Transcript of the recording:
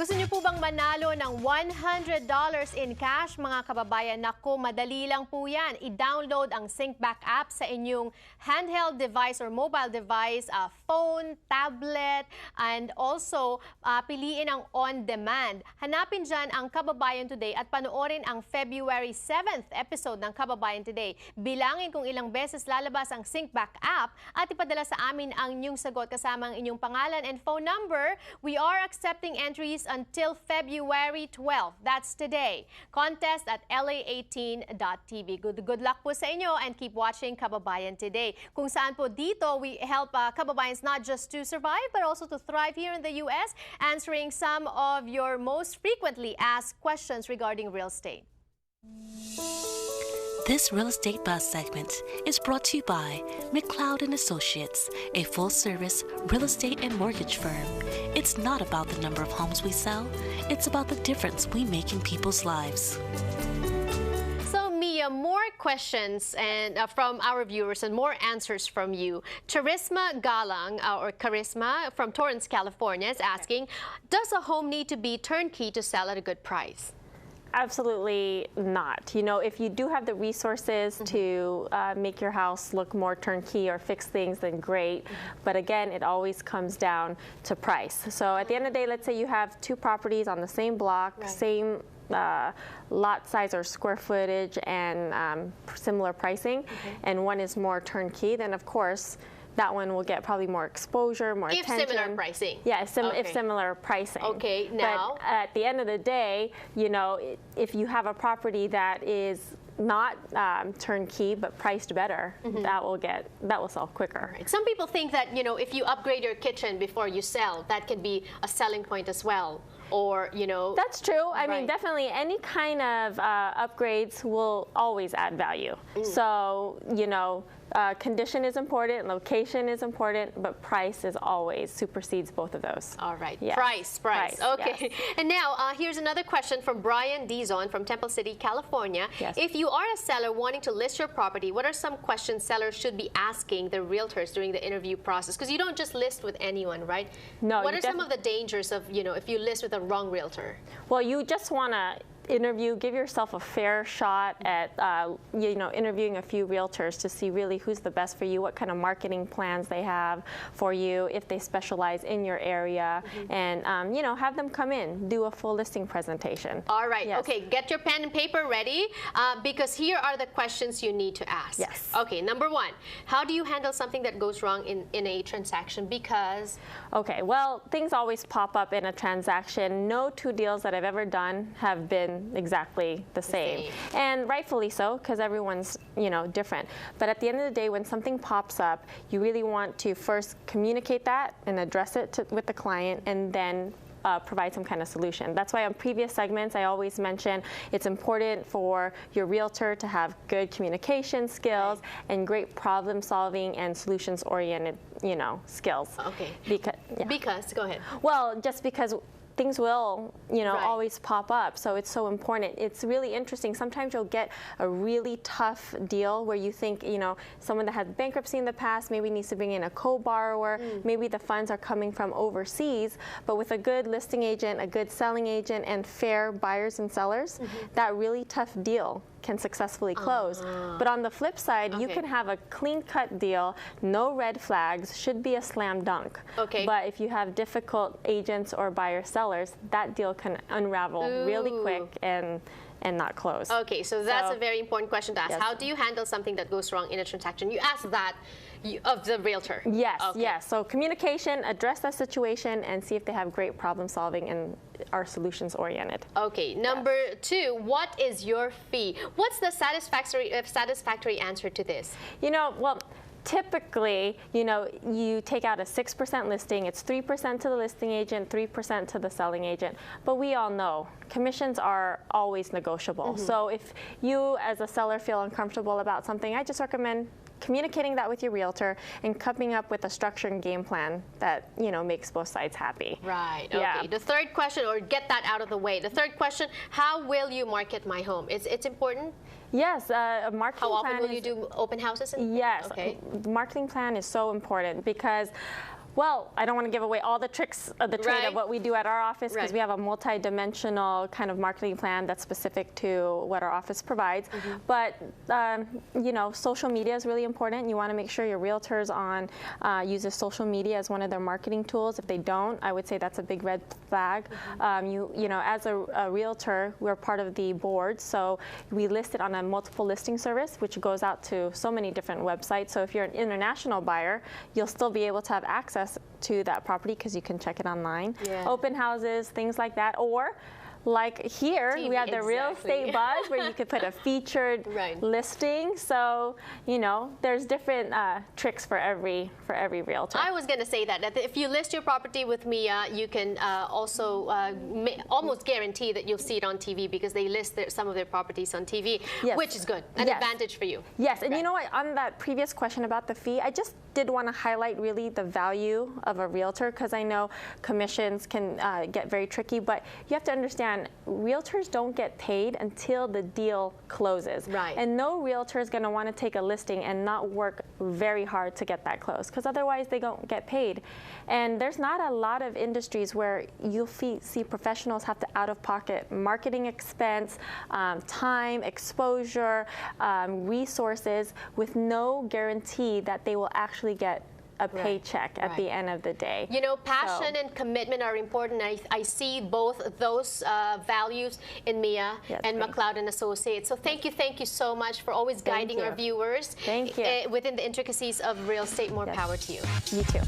Gusto niyo po bang manalo ng $100 in cash, mga kababayan? Naku, madali lang po yan. I-download ang SyncBack app sa inyong handheld device or mobile device, phone, tablet, and also piliin ang on-demand. Hanapin dyan ang Kababayan Today at panoorin ang February 7th episode ng Kababayan Today. Bilangin kung ilang beses lalabas ang SyncBack app at ipadala sa amin ang inyong sagot kasama ang inyong pangalan and phone number. We are accepting entries until February 12. That's today. Contest at la18.tv. Good luck po sa inyo and keep watching Kababayan Today. Kung saan po dito, we help kababayans not just to survive but also to thrive here in the U.S., answering some of your most frequently asked questions regarding real estate. This Real Estate Buzz segment is brought to you by McLeod & Associates, a full-service real estate and mortgage firm. It's not about the number of homes we sell, it's about the difference we make in people's lives. So, Mia, more questions and from our viewers and more answers from you. Charisma Galang, or Charisma from Torrance, California, is asking, does a home need to be turnkey to sell at a good price? Absolutely not. You know, if you do have the resources to make your house look more turnkey or fix things, then great. But again, it always comes down to price. So at the end of the day, let's say you have two properties on the same block, same lot size or square footage and similar pricing, and one is more turnkey, then of course, that one will get probably more exposure, more attention. If similar pricing. Yeah, if similar pricing. Okay, now. But at the end of the day, you know, if you have a property that is not turnkey but priced better, that will sell quicker. Right. Some people think that, you know, if you upgrade your kitchen before you sell, that can be a selling point as well. Or, you know. That's true. I mean, definitely any kind of upgrades will always add value. So, you know, condition is important, location is important, but price is always supersedes both of those. All right. Yes. Price. Okay. Yes. And now, here's another question from Brian Dizon from Temple City, California. Yes. If you are a seller wanting to list your property, what are some questions sellers should be asking the realtors during the interview process? Because you don't just list with anyone, right? No. What are some of the dangers of, you know, if you list with a wrong realtor? Well, you just want to interview, give yourself a fair shot at you know, interviewing a few realtors to see really who's the best for you, what kind of marketing plans they have for you, if they specialize in your area, and you know, have them come in, do a full listing presentation. All right. Yes. Okay, get your pen and paper ready because here are the questions you need to ask. Yes. Okay, number one, how do you handle something that goes wrong in a transaction? Because? Okay, well, things always pop up in a transaction. No two deals that I've ever done have been exactly the same. And rightfully so, because everyone's, you know, different. But at the end of the day, when something pops up, you really want to first communicate that and address it with the client, and then provide some kind of solution. That's why on previous segments I always mention it's important for your realtor to have good communication skills and great problem solving and solutions oriented, you know, skills. Okay. Because go ahead. Well, just because things will, you know, always pop up. So it's so important. It's really interesting. Sometimes you'll get a really tough deal where you think, you know, someone that had bankruptcy in the past maybe needs to bring in a co-borrower. Maybe the funds are coming from overseas. But with a good listing agent, a good selling agent, and fair buyers and sellers, that really tough deal can successfully close. But on the flip side, you can have a clean-cut deal, no red flags, should be a slam dunk. Okay. But if you have difficult agents or buyer-sellers, that deal can unravel really quick and not close. Okay, so that's a very important question to ask. How do you handle something that goes wrong in a transaction? You ask that of the realtor. Yes, yes. So communication, address that situation, and see if they have great problem solving and are solutions oriented. Okay, number two, what is your fee? What's the satisfactory answer to this? You know, well, typically, you know, you take out a 6% listing, it's 3% to the listing agent, 3% to the selling agent. But we all know commissions are always negotiable. So if you as a seller feel uncomfortable about something, I just recommend communicating that with your realtor and coming up with a structure and game plan that, you know, makes both sides happy. Right. Okay. Yeah. The third question, or get that out of the way. The third question, how will you market my home? It's important. Yes, a marketing plan. How often will you do open houses? Yes. Okay. Marketing plan is so important because Well, I don't want to give away all the tricks of the trade of what we do at our office, because we have a multi-dimensional kind of marketing plan that's specific to what our office provides. But you know, social media is really important. You want to make sure your realtors uses social media as one of their marketing tools. If they don't, I would say that's a big red flag. You know, as a realtor, we're part of the board, so we list it on a multiple listing service, which goes out to so many different websites. So if you're an international buyer, you'll still be able to have access to that property because you can check it online. Open houses, things like that. Or like here, we have the Real Estate Buzz, where you could put a featured listing. So, you know, there's different tricks for every realtor. I was going to say that if you list your property with Mia, you can also almost guarantee that you'll see it on TV, because they list some of their properties on TV, which is good, an advantage for you. Yes, and you know what, on that previous question about the fee, I just did want to highlight really the value of a realtor, because I know commissions can get very tricky, but you have to understand realtors don't get paid until the deal closes. And no realtor is going to want to take a listing and not work very hard to get that closed, because otherwise they don't get paid. And there's not a lot of industries where you'll see professionals have to out-of-pocket marketing expense, time, exposure, resources, with no guarantee that they will actually get a paycheck at the end of the day. You know, passion and commitment are important. I see both those values in Mia and McLeod and Associates. So thank you so much for always guiding our viewers within the intricacies of real estate. More power to you. You too.